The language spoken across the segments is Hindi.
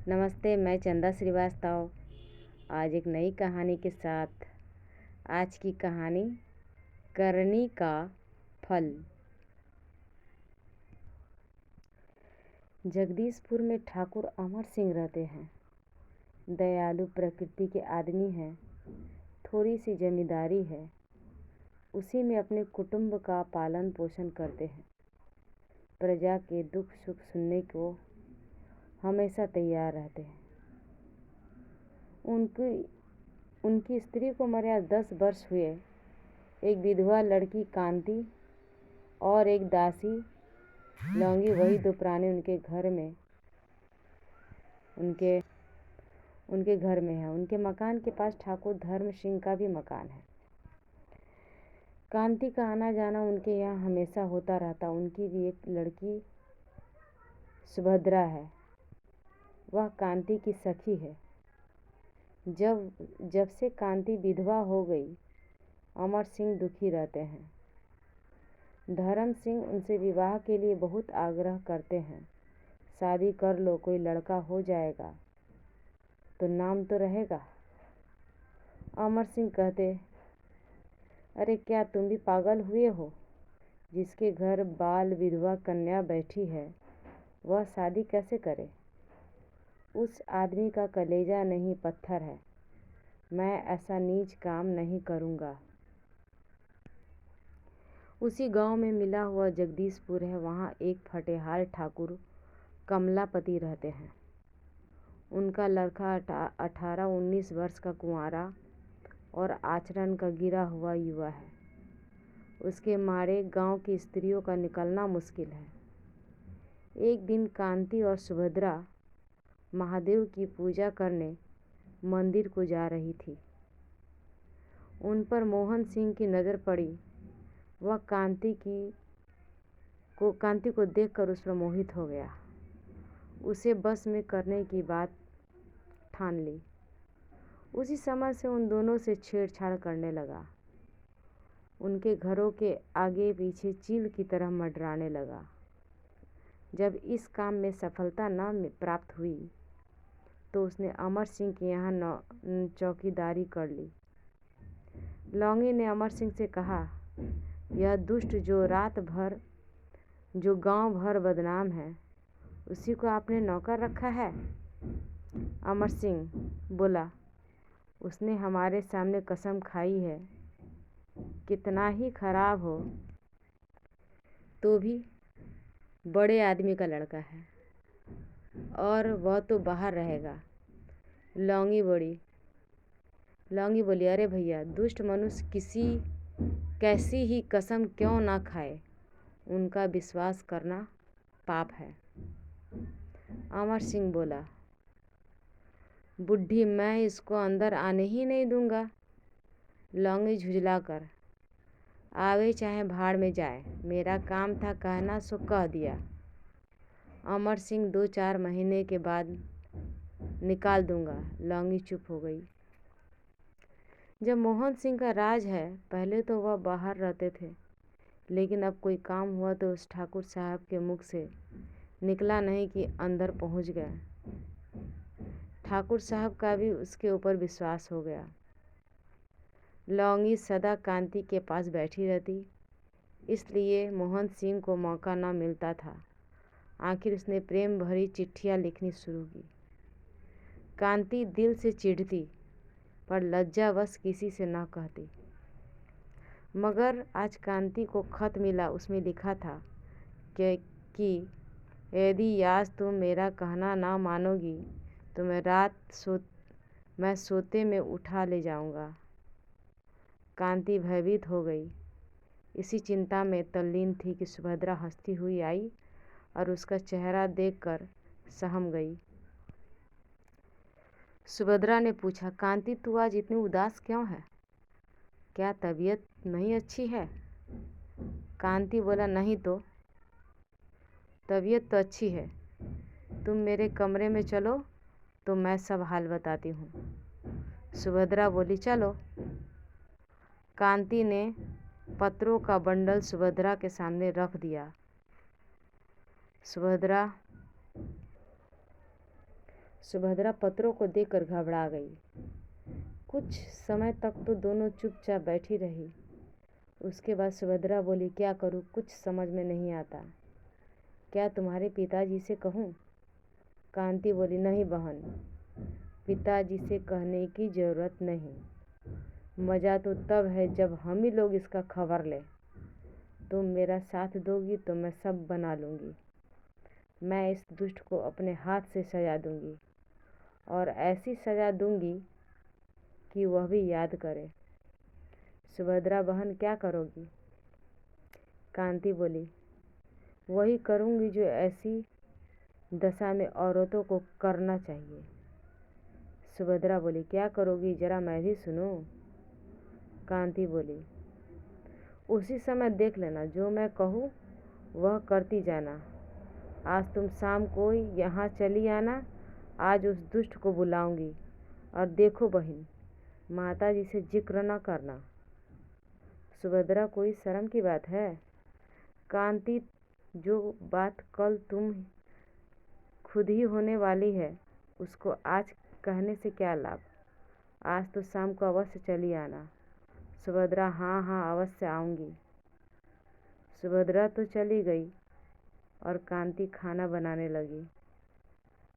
नमस्ते, मैं चंदा श्रीवास्तव आज एक नई कहानी के साथ। आज की कहानी करनी का फल। जगदीशपुर में ठाकुर अमर सिंह रहते हैं। दयालु प्रकृति के आदमी हैं। थोड़ी सी जमींदारी है, उसी में अपने कुटुंब का पालन पोषण करते हैं। प्रजा के दुख सुख सुनने को हमेशा तैयार रहते हैं। उनकी स्त्री को मरे आज 10 वर्ष हुए। एक विधवा लड़की कांति और एक दासी लौंगी, वही दो प्राणी उनके घर में है। उनके मकान के पास ठाकुर धर्म सिंह का भी मकान है। कांति का आना जाना उनके यहाँ हमेशा होता रहता। उनकी भी एक लड़की सुभद्रा है, वह कांति की सखी है। जब से कांति विधवा हो गई, अमर सिंह दुखी रहते हैं। धर्म सिंह उनसे विवाह के लिए बहुत आग्रह करते हैं। शादी कर लो, कोई लड़का हो जाएगा तो नाम तो रहेगा। अमर सिंह कहते, अरे क्या तुम भी पागल हुए हो? जिसके घर बाल विधवा कन्या बैठी है, वह शादी कैसे करे? उस आदमी का कलेजा नहीं, पत्थर है। मैं ऐसा नीच काम नहीं करूँगा। उसी गांव में मिला हुआ जगदीशपुर है। वहाँ एक फटेहाल ठाकुर कमलापति रहते हैं। उनका लड़का 18-19 वर्ष का कुंवारा और आचरण का गिरा हुआ युवा है। उसके मारे गांव की स्त्रियों का निकलना मुश्किल है। एक दिन कांति और सुभद्रा महादेव की पूजा करने मंदिर को जा रही थी। उन पर मोहन सिंह की नज़र पड़ी। वह कांति को देखकर उस पर मोहित हो गया। उसे बस में करने की बात ठान ली। उसी समय से उन दोनों से छेड़छाड़ करने लगा। उनके घरों के आगे पीछे चील की तरह मंडराने लगा। जब इस काम में सफलता न प्राप्त हुई तो उसने अमर सिंह के यहाँ चौकीदारी कर ली। लौंगी ने अमर सिंह से कहा, यह दुष्ट जो गांव भर बदनाम है, उसी को आपने नौकर रखा है? अमर सिंह बोला, उसने हमारे सामने कसम खाई है, कितना ही खराब हो तो भी बड़े आदमी का लड़का है और वह तो बाहर रहेगा। लौंगी बोली, अरे भैया, दुष्ट मनुष्य कैसी ही कसम क्यों ना खाए, उनका विश्वास करना पाप है। अमर सिंह बोला, बुढ़ी, मैं इसको अंदर आने ही नहीं दूंगा। लौंगी झुझलाकर, आवे चाहे भाड़ में जाए, मेरा काम था कहना सो कह दिया। अमर सिंह 2-4 महीने के बाद निकाल दूंगा। लौंगी चुप हो गई। जब मोहन सिंह का राज है, पहले तो वह बाहर रहते थे, लेकिन अब कोई काम हुआ तो उस ठाकुर साहब के मुख से निकला नहीं कि अंदर पहुंच गए। ठाकुर साहब का भी उसके ऊपर विश्वास हो गया। लौंगी सदा कांति के पास बैठी रहती, इसलिए मोहन सिंह को मौका न मिलता था। आखिर उसने प्रेम भरी चिट्ठियाँ लिखनी शुरू की। कांति दिल से चिढ़ती, पर लज्जावश किसी से न कहती। मगर आज कांति को खत मिला। उसमें लिखा था कि यदि आज तुम मेरा कहना ना मानोगी तो मैं सोते में उठा ले जाऊंगा। कांति भयभीत हो गई। इसी चिंता में तल्लीन थी कि सुभद्रा हंसती हुई आई और उसका चेहरा देखकर सहम गई। सुभद्रा ने पूछा, कांति, तू आज इतनी उदास क्यों है? क्या तबीयत नहीं अच्छी है? कांति बोला, नहीं तो। तबीयत तो अच्छी है। तुम मेरे कमरे में चलो तो मैं सब हाल बताती हूँ। सुभद्रा बोली, चलो। कांति ने पत्रों का बंडल सुभद्रा के सामने रख दिया। सुभद्रा पत्रों को देखकर घबरा गई। कुछ समय तक तो दोनों चुपचाप बैठी रही। उसके बाद सुभद्रा बोली, क्या करूं, कुछ समझ में नहीं आता। क्या तुम्हारे पिताजी से कहूं? कांति बोली, नहीं बहन, पिताजी से कहने की ज़रूरत नहीं। मज़ा तो तब है जब हम ही लोग इसका खबर लें। तुम मेरा साथ दोगी तो मैं सब बना लूँगी। मैं इस दुष्ट को अपने हाथ से सजा दूँगी और ऐसी सजा दूँगी कि वह भी याद करे। सुभद्रा बहन, क्या करोगी? कांति बोली, वही करूँगी जो ऐसी दशा में औरतों को करना चाहिए। सुभद्रा बोली, क्या करोगी, जरा मैं भी सुनूं। कांति बोली, उसी समय देख लेना, जो मैं कहूँ वह करती जाना। आज तुम शाम को यहाँ चली आना। आज उस दुष्ट को बुलाऊंगी। और देखो बहन, माता जी से जिक्र न करना। सुभद्रा, कोई शर्म की बात है? कांति, जो बात कल तुम खुद ही होने वाली है उसको आज कहने से क्या लाभ। आज तो शाम को अवश्य चली आना। सुभद्रा, हाँ हाँ, अवश्य आऊँगी। सुभद्रा तो चली गई और कांति खाना बनाने लगी।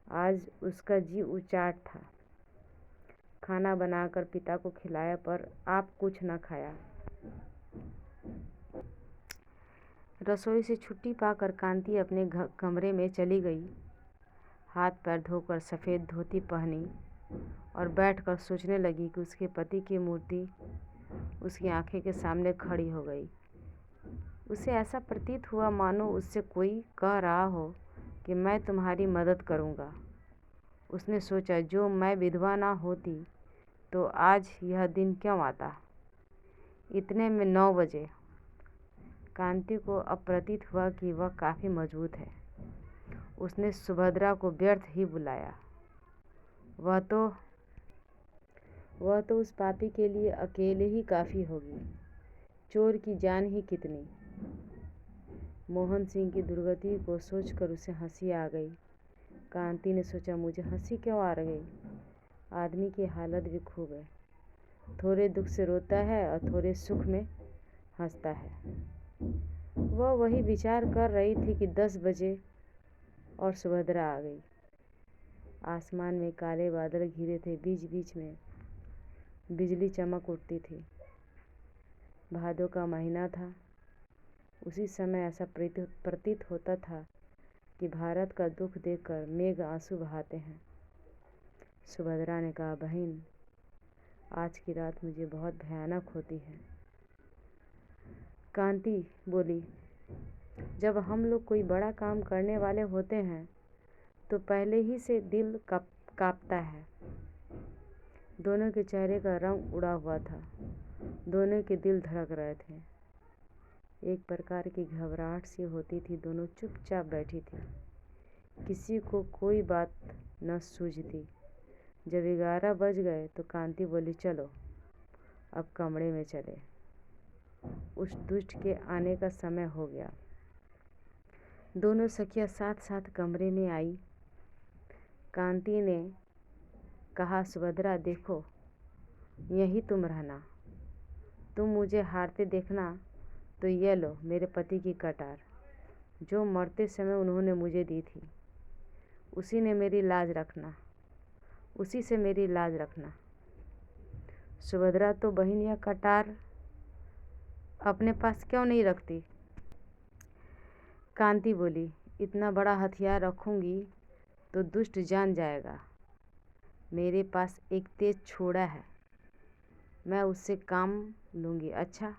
आज उसका जी उचाट था। खाना बनाकर पिता को खिलाया पर आप कुछ न खाया। रसोई से छुट्टी पाकर कांति अपने कमरे में चली गई। हाथ पैर धोकर सफ़ेद धोती पहनी और बैठकर सोचने लगी कि उसके पति की मूर्ति उसकी आंखें के सामने खड़ी हो गई। उसे ऐसा प्रतीत हुआ मानो उससे कोई कह रहा हो कि मैं तुम्हारी मदद करूँगा। उसने सोचा, जो मैं विधवा ना होती तो आज यह दिन क्यों आता। इतने में 9 बजे। कांति को अब प्रतीत हुआ कि वह काफ़ी मजबूत है। उसने सुभद्रा को व्यर्थ ही बुलाया। वह तो उस पापी के लिए अकेले ही काफ़ी होगी। चोर की जान ही कितनी। मोहन सिंह की दुर्गति को सोचकर उसे हंसी आ गई। कांति ने सोचा, मुझे हंसी क्यों आ रही। आदमी की हालत भी खूब है। थोड़े दुख से रोता है और थोड़े सुख में हंसता है। वह वही विचार कर रही थी कि 10 बजे और सुभद्रा आ गई। आसमान में काले बादल घिरे थे। बीच बीच में बिजली चमक उठती थी। भादों का महीना था। उसी समय ऐसा प्रतीत होता था कि भारत का दुख देखकर मेघ आंसू बहाते हैं। सुभद्रा ने कहा, बहन, आज की रात मुझे बहुत भयानक होती है। कांति बोली, जब हम लोग कोई बड़ा काम करने वाले होते हैं तो पहले ही से दिल कांपता है। दोनों के चेहरे का रंग उड़ा हुआ था। दोनों के दिल धड़क रहे थे। एक प्रकार की घबराहट सी होती थी। दोनों चुपचाप बैठी थी। किसी को कोई बात न सूझती। जब 11 बज गए तो कांति बोली, चलो अब कमरे में चले। उस दुष्ट के आने का समय हो गया। दोनों सखियां साथ साथ कमरे में आई। कांति ने कहा, सुभद्रा, देखो, यहीं तुम रहना। तुम मुझे हारते देखना तो ये लो मेरे पति की कटार, जो मरते समय उन्होंने मुझे दी थी। उसी से मेरी लाज रखना। सुभद्रा, तो बहन यह कटार अपने पास क्यों नहीं रखती? कांति बोली, इतना बड़ा हथियार रखूंगी तो दुष्ट जान जाएगा। मेरे पास एक तेज छोड़ा है, मैं उससे काम लूँगी। अच्छा,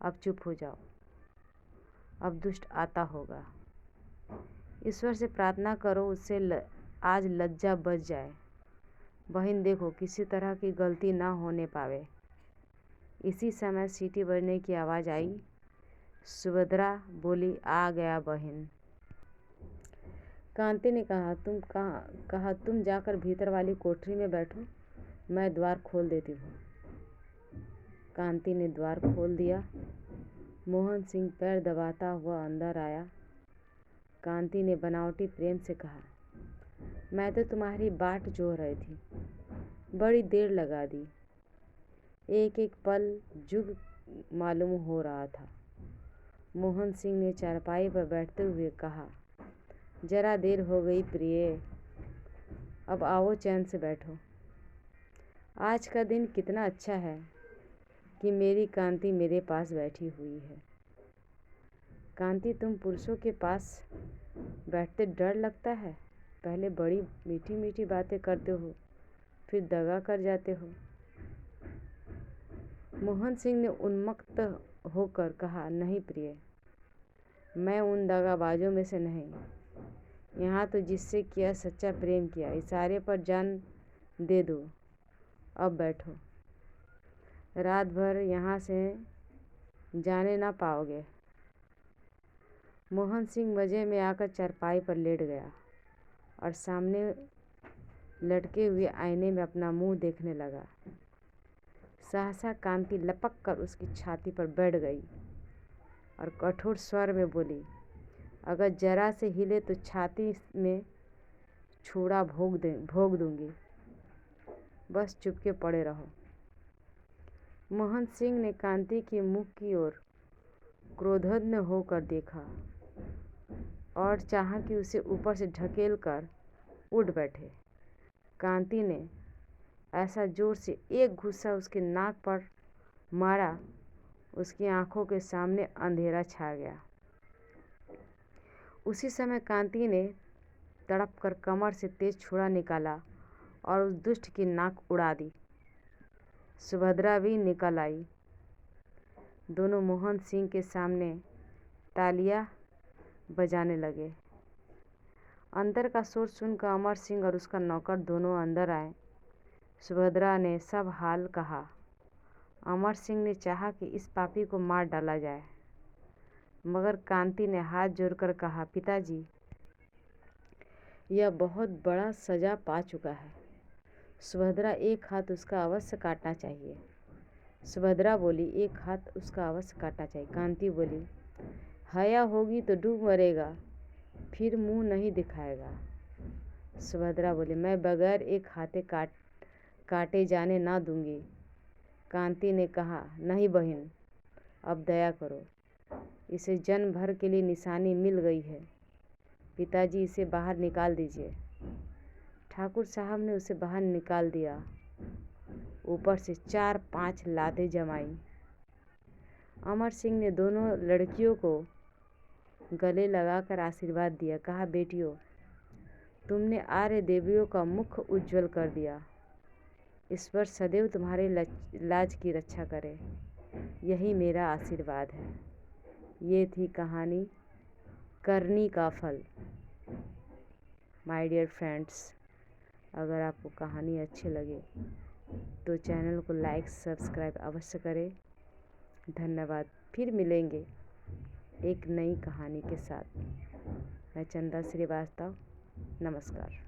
अब चुप हो जाओ। अब दुष्ट आता होगा। ईश्वर से प्रार्थना करो उससे आज लज्जा बच जाए। बहन देखो, किसी तरह की गलती ना होने पावे। इसी समय सीटी बजने की आवाज़ आई। सुभद्रा बोली, आ गया बहन। कांति ने कहा, तुम जाकर भीतर वाली कोठरी में बैठो, मैं द्वार खोल देती हूँ। कांति ने द्वार खोल दिया। मोहन सिंह पैर दबाता हुआ अंदर आया। कांति ने बनावटी प्रेम से कहा, मैं तो तुम्हारी बाट जोह रही थी, बड़ी देर लगा दी। एक एक पल जुग मालूम हो रहा था। मोहन सिंह ने चारपाई पर बैठते हुए कहा, जरा देर हो गई प्रिय, अब आओ चैन से बैठो। आज का दिन कितना अच्छा है कि मेरी कांति मेरे पास बैठी हुई है। कांति, तुम पुरुषों के पास बैठते डर लगता है। पहले बड़ी मीठी मीठी बातें करते हो, फिर दगा कर जाते हो। मोहन सिंह ने उन्मत्त होकर कहा, नहीं प्रिय, मैं उन दगाबाजों में से नहीं। यहाँ तो जिससे किया सच्चा प्रेम किया, इशारे पर जान दे दो। अब बैठो, रात भर यहाँ से जाने ना पाओगे। मोहन सिंह मज़े में आकर चारपाई पर लेट गया और सामने लटके हुए आईने में अपना मुंह देखने लगा। सहसा कांति लपक कर उसकी छाती पर बैठ गई और कठोर स्वर में बोली, अगर जरा से हिले तो छाती में छुरा भोग दूंगी। बस चुपके पड़े रहो। मोहन सिंह ने कांति के मुख की ओर क्रोधोद्यत होकर देखा और चाहा कि उसे ऊपर से ढकेल कर उठ बैठे। कांति ने ऐसा जोर से एक घूंसा उसके नाक पर मारा, उसकी आंखों के सामने अंधेरा छा गया। उसी समय कांति ने तड़प कर कमर से तेज छुरा निकाला और उस दुष्ट की नाक उड़ा दी। सुभद्रा भी निकल आई। दोनों मोहन सिंह के सामने तालियां बजाने लगे। अंदर का शोर सुनकर अमर सिंह और उसका नौकर दोनों अंदर आए। सुभद्रा ने सब हाल कहा। अमर सिंह ने चाहा कि इस पापी को मार डाला जाए, मगर कांति ने हाथ जोड़कर कहा, पिताजी, यह बहुत बड़ा सजा पा चुका है। सुभद्रा, एक हाथ उसका अवश्य काटना चाहिए। सुभद्रा बोली, एक हाथ उसका अवश्य काटना चाहिए। कांति बोली, हया होगी तो डूब मरेगा, फिर मुंह नहीं दिखाएगा। सुभद्रा बोली, मैं बगैर एक हाथे काटे जाने ना दूंगी। कांति ने कहा, नहीं बहन, अब दया करो, इसे जन्म भर के लिए निशानी मिल गई है। पिताजी, इसे बाहर निकाल दीजिए। ठाकुर साहब ने उसे बाहर निकाल दिया। ऊपर से 4-5 लातें जमाई। अमर सिंह ने दोनों लड़कियों को गले लगाकर आशीर्वाद दिया। कहा, बेटियों, तुमने आर्य देवियों का मुख उज्जवल कर दिया। ईश्वर सदैव तुम्हारे लाज की रक्षा करे, यही मेरा आशीर्वाद है। ये थी कहानी करनी का फल। माय डियर फ्रेंड्स, अगर आपको कहानी अच्छी लगे तो चैनल को लाइक सब्सक्राइब अवश्य करें। धन्यवाद। फिर मिलेंगे एक नई कहानी के साथ। मैं चंदा श्रीवास्तव, नमस्कार।